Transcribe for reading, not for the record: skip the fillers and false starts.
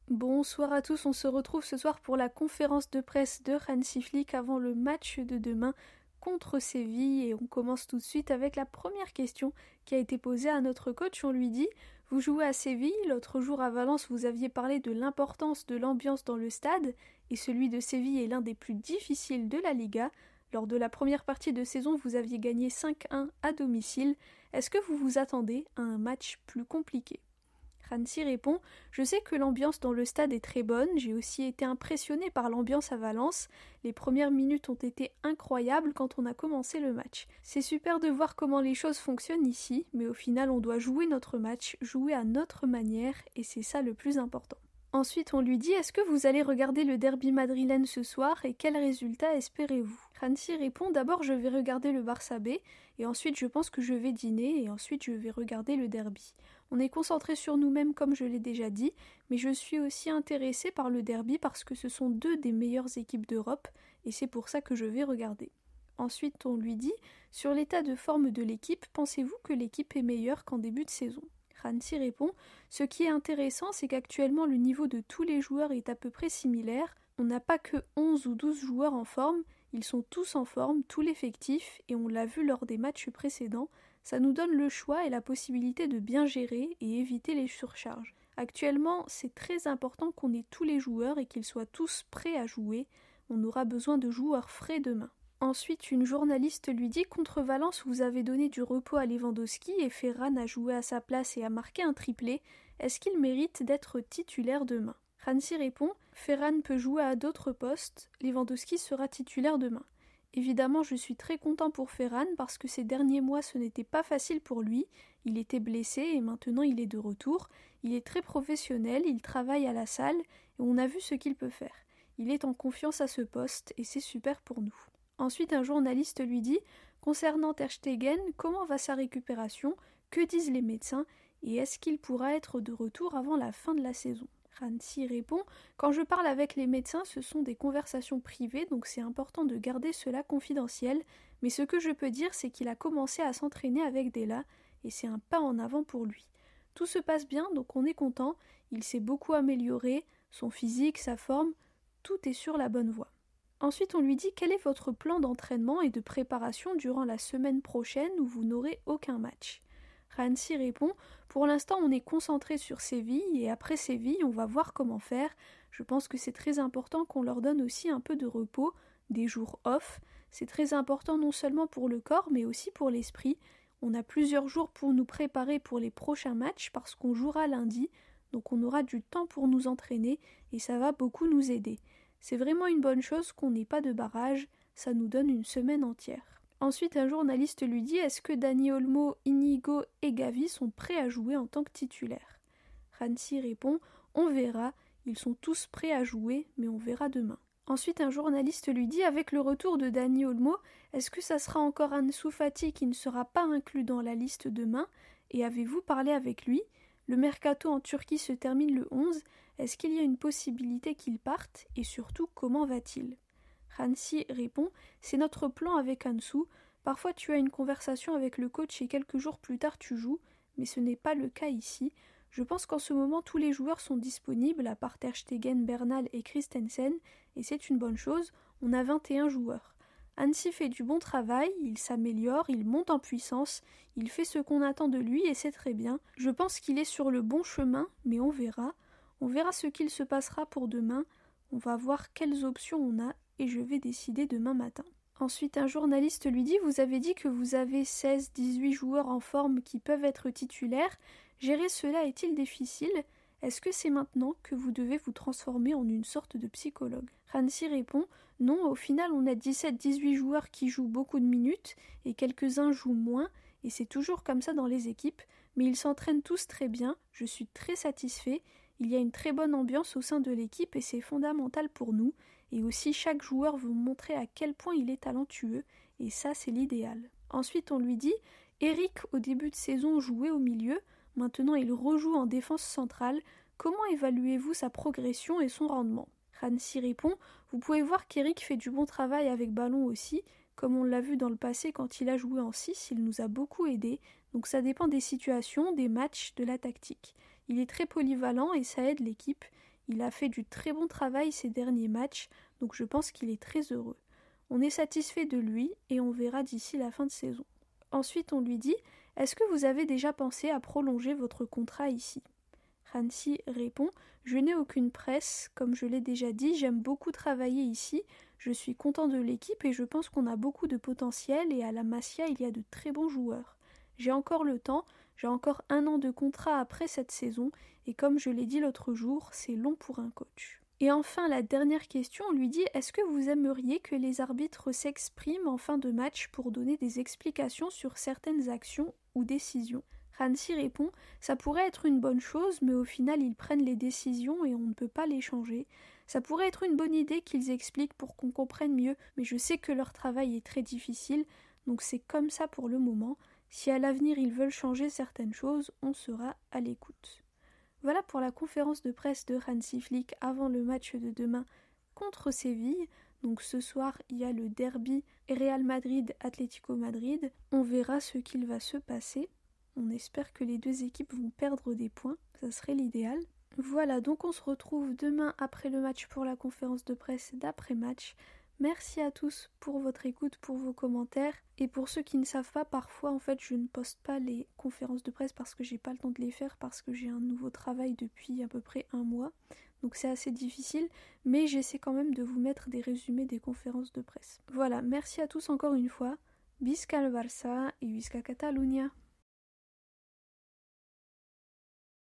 Bonsoir à tous, on se retrouve ce soir pour la conférence de presse de Hansi Flick avant le match de demain contre Séville et on commence tout de suite avec la première question qui a été posée à notre coach. On lui dit « Vous jouez à Séville, l'autre jour à Valence vous aviez parlé de l'importance de l'ambiance dans le stade et celui de Séville est l'un des plus difficiles de la Liga. Lors de la première partie de saison vous aviez gagné 5-1 à domicile. Est-ce que vous vous attendez à un match plus compliqué ?» Hansi répond « Je sais que l'ambiance dans le stade est très bonne, j'ai aussi été impressionné par l'ambiance à Valence. Les premières minutes ont été incroyables quand on a commencé le match. C'est super de voir comment les choses fonctionnent ici, mais au final on doit jouer notre match, jouer à notre manière, et c'est ça le plus important. » Ensuite, on lui dit « Est-ce que vous allez regarder le derby madrilène ce soir et quel résultat espérez-vous » Hansi répond « D'abord, je vais regarder le Barça B, et ensuite je pense que je vais dîner, et ensuite je vais regarder le derby. On est concentré sur nous-mêmes comme je l'ai déjà dit, mais je suis aussi intéressé par le derby parce que ce sont deux des meilleures équipes d'Europe, et c'est pour ça que je vais regarder. » Ensuite, on lui dit « Sur l'état de forme de l'équipe, pensez-vous que l'équipe est meilleure qu'en début de saison ?» Hansi répond « Ce qui est intéressant, c'est qu'actuellement le niveau de tous les joueurs est à peu près similaire. On n'a pas que 11 ou 12 joueurs en forme, ils sont tous en forme, tout l'effectif, et on l'a vu lors des matchs précédents. Ça nous donne le choix et la possibilité de bien gérer et éviter les surcharges. Actuellement, c'est très important qu'on ait tous les joueurs et qu'ils soient tous prêts à jouer. On aura besoin de joueurs frais demain. » Ensuite, une journaliste lui dit « Contre Valence, vous avez donné du repos à Lewandowski et Ferran a joué à sa place et a marqué un triplé. Est-ce qu'il mérite d'être titulaire demain ?» Hansi répond « Ferran peut jouer à d'autres postes, Lewandowski sera titulaire demain. » Évidemment, je suis très content pour Ferran parce que ces derniers mois ce n'était pas facile pour lui. Il était blessé et maintenant il est de retour. Il est très professionnel, il travaille à la salle et on a vu ce qu'il peut faire. Il est en confiance à ce poste et c'est super pour nous. Ensuite, un journaliste lui dit « Concernant Ter Stegen, comment va sa récupération? Que disent les médecins? Et est-ce qu'il pourra être de retour avant la fin de la saison ?» Hansi répond « Quand je parle avec les médecins, ce sont des conversations privées, donc c'est important de garder cela confidentiel. Mais ce que je peux dire, c'est qu'il a commencé à s'entraîner avec Della, et c'est un pas en avant pour lui. Tout se passe bien, donc on est content. Il s'est beaucoup amélioré, son physique, sa forme, tout est sur la bonne voie. » Ensuite, on lui dit « Quel est votre plan d'entraînement et de préparation durant la semaine prochaine où vous n'aurez aucun match ?» Hansi répond « Pour l'instant, on est concentré sur Séville et après Séville, on va voir comment faire. Je pense que c'est très important qu'on leur donne aussi un peu de repos, des jours off. C'est très important non seulement pour le corps, mais aussi pour l'esprit. On a plusieurs jours pour nous préparer pour les prochains matchs parce qu'on jouera lundi, donc on aura du temps pour nous entraîner et ça va beaucoup nous aider. C'est vraiment une bonne chose qu'on n'ait pas de barrage, ça nous donne une semaine entière. » Ensuite, un journaliste lui dit « Est-ce que Dani Olmo, Inigo et Gavi sont prêts à jouer en tant que titulaires ?» Hansi répond « On verra, ils sont tous prêts à jouer, mais on verra demain. » Ensuite, un journaliste lui dit « Avec le retour de Dani Olmo, est-ce que ça sera encore Ansu Fati qui ne sera pas inclus dans la liste demain? Et avez-vous parlé avec lui ? Le mercato en Turquie se termine le 11. Est-ce qu'il y a une possibilité qu'il parte? Et surtout, comment va-t-il » Hansi répond « C'est notre plan avec Ansu. Parfois tu as une conversation avec le coach et quelques jours plus tard tu joues, mais ce n'est pas le cas ici. Je pense qu'en ce moment tous les joueurs sont disponibles, à part Ter Stegen, Bernal et Christensen, et c'est une bonne chose, on a 21 joueurs. Hansi fait du bon travail, il s'améliore, il monte en puissance, il fait ce qu'on attend de lui et c'est très bien. Je pense qu'il est sur le bon chemin, mais on verra. On verra ce qu'il se passera pour demain, on va voir quelles options on a et je vais décider demain matin. » Ensuite, un journaliste lui dit « Vous avez dit que vous avez 16-18 joueurs en forme qui peuvent être titulaires. Gérer cela est-il difficile? Est-ce que c'est maintenant que vous devez vous transformer en une sorte de psychologue ?» Hansi répond « Non, au final on a 17-18 joueurs qui jouent beaucoup de minutes et quelques-uns jouent moins et c'est toujours comme ça dans les équipes, mais ils s'entraînent tous très bien, je suis très satisfait. Il y a une très bonne ambiance au sein de l'équipe et c'est fondamental pour nous. Et aussi chaque joueur veut montrer à quel point il est talentueux et ça c'est l'idéal. » Ensuite on lui dit « Eric au début de saison jouait au milieu, maintenant il rejoue en défense centrale. Comment évaluez-vous sa progression et son rendement ?» Hansi répond « Vous pouvez voir qu'Eric fait du bon travail avec ballon aussi. Comme on l'a vu dans le passé quand il a joué en 6, il nous a beaucoup aidé. Donc ça dépend des situations, des matchs, de la tactique. Il est très polyvalent et ça aide l'équipe. Il a fait du très bon travail ces derniers matchs, donc je pense qu'il est très heureux. On est satisfait de lui et on verra d'ici la fin de saison. Ensuite, on lui dit « Est-ce que vous avez déjà pensé à prolonger votre contrat ici ?» Hansi répond « Je n'ai aucune presse, comme je l'ai déjà dit, j'aime beaucoup travailler ici, je suis content de l'équipe et je pense qu'on a beaucoup de potentiel et à la Masia il y a de très bons joueurs. J'ai encore le temps, j'ai encore 1 an de contrat après cette saison et comme je l'ai dit l'autre jour, c'est long pour un coach. » Et enfin, la dernière question, on lui dit « Est-ce que vous aimeriez que les arbitres s'expriment en fin de match pour donner des explications sur certaines actions ou décisions ?» Hansi répond « Ça pourrait être une bonne chose, mais au final ils prennent les décisions et on ne peut pas les changer. Ça pourrait être une bonne idée qu'ils expliquent pour qu'on comprenne mieux, mais je sais que leur travail est très difficile, donc c'est comme ça pour le moment. Si à l'avenir ils veulent changer certaines choses, on sera à l'écoute. » Voilà pour la conférence de presse de Hansi Flick avant le match de demain contre Séville. Donc ce soir, il y a le derby Real Madrid-Atlético Madrid. On verra ce qu'il va se passer. On espère que les deux équipes vont perdre des points, ça serait l'idéal. Voilà, donc on se retrouve demain après le match pour la conférence de presse d'après-match. Merci à tous pour votre écoute, pour vos commentaires. Et pour ceux qui ne savent pas, parfois en fait je ne poste pas les conférences de presse parce que j'ai pas le temps de les faire, parce que j'ai un nouveau travail depuis à peu près 1 mois. Donc c'est assez difficile, mais j'essaie quand même de vous mettre des résumés des conférences de presse. Voilà, merci à tous encore une fois. Visca el Barça et Visca Catalunya.